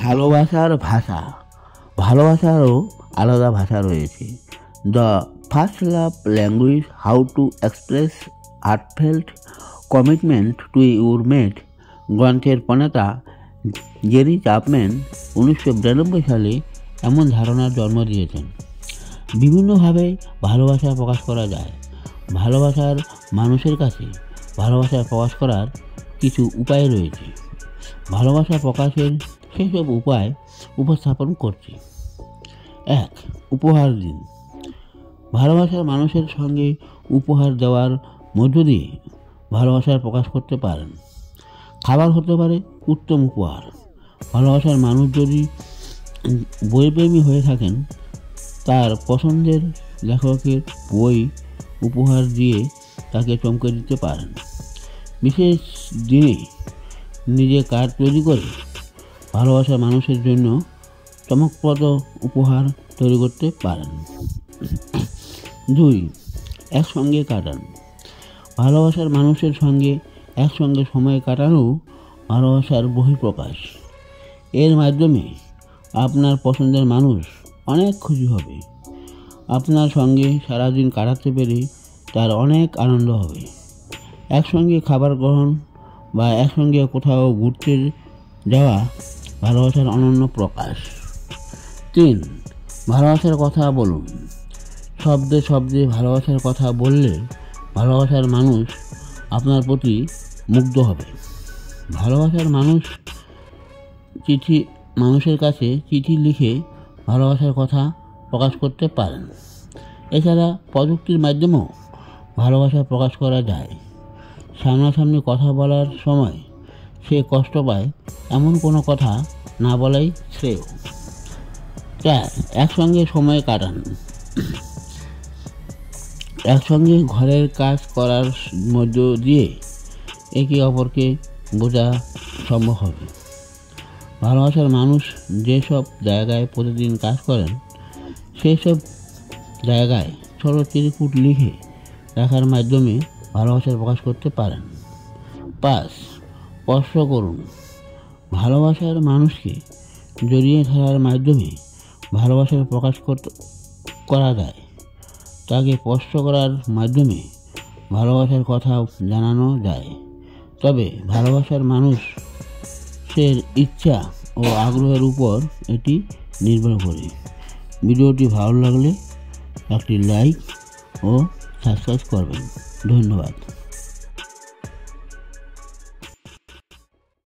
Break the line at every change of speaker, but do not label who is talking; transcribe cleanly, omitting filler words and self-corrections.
ভালোবাসার ভাষা। ভালোবাসারও আলাদা ভাষা রয়েছে। The first love language, how to express heartfelt commitment to your mate গ্রন্থের প্রণেতা জেরি চাপম্যান 1992 সালে এমন ধারণার জন্ম দিয়েছেন। বিভিন্নভাবে ভালোবাসা প্রকাশ করা যায়। ভালোবাসার মানুষের কাছে ভালোবাসা প্রকাশ করার কিছু উপায় রয়েছে। ভালোবাসা প্রকাশের সেসব উপায় উপস্থাপন করছি। 1. উপহার দিন। ভালোবাসার মানুষের সঙ্গে উপহার দেওয়ার মধ্য দিয়ে ভালোবাসার প্রকাশ করতে পারেন। খাবার হতে পারে উত্তম উপহার। ভালোবাসার মানুষ যদি বইপ্রেমী হয়ে থাকেন, তার পছন্দের লেখকের বই উপহার দিয়ে তাকে চমকে দিতে পারেন। বিশেষ দিনে নিজে কার্ড তৈরি করে ভালোবাসার মানুষের জন্য চমকপ্রদ উপহার তৈরি করতে পারেন। 2. একসঙ্গে কাটান। ভালোবাসার মানুষের সঙ্গে একসঙ্গে সময় কাটানো ভালোবাসার বহিঃপ্রকাশ। এর মাধ্যমে আপনার পছন্দের মানুষ অনেক খুশি হবে। আপনার সঙ্গে সারাদিন কাটাতে পেরে তার অনেক আনন্দ হবে। একসঙ্গে খাবার গ্রহণ বা একসঙ্গে কোথাও ঘুরতে যাওয়া ভালোবাসার অনন্য প্রকাশ। 3. ভালোবাসার কথা বলুন। শব্দে শব্দে ভালোবাসার কথা বললে ভালোবাসার মানুষ আপনার প্রতি মুগ্ধ হবে। ভালোবাসার মানুষের কাছে চিঠি লিখে ভালোবাসার কথা প্রকাশ করতে পারেন। এছাড়া প্রযুক্তির মাধ্যমেও ভালোবাসা প্রকাশ করা যায়। সামনাসামনি কথা বলার সময় সে কষ্ট পায় এমন কোনো কথা না বলাই শ্রেয়। 4. একসঙ্গে সময় কাটান। একসঙ্গে ঘরের কাজ করার মধ্য দিয়ে একে অপরকে বোঝা সম্ভব হবে। ভালোবাসার মানুষ যেসব জায়গায় প্রতিদিন কাজ করেন, সেই সব জায়গায় ছোট চিরকুট লিখে রাখার মাধ্যমে ভালোবাসার প্রকাশ করতে পারেন। 5. স্পর্শ করুন। ভালোবাসার মানুষকে জড়িয়ে ধরার মাধ্যমে ভালোবাসার প্রকাশ করা যায়। তাকে স্পর্শ করার মাধ্যমে ভালোবাসার কথা জানানো যায়। তবে ভালোবাসার মানুষের ইচ্ছা ও আগ্রহের উপর এটি নির্ভর করে। ভিডিওটি ভালো লাগলে একটি লাইক ও সাবস্ক্রাইব করবেন। ধন্যবাদ।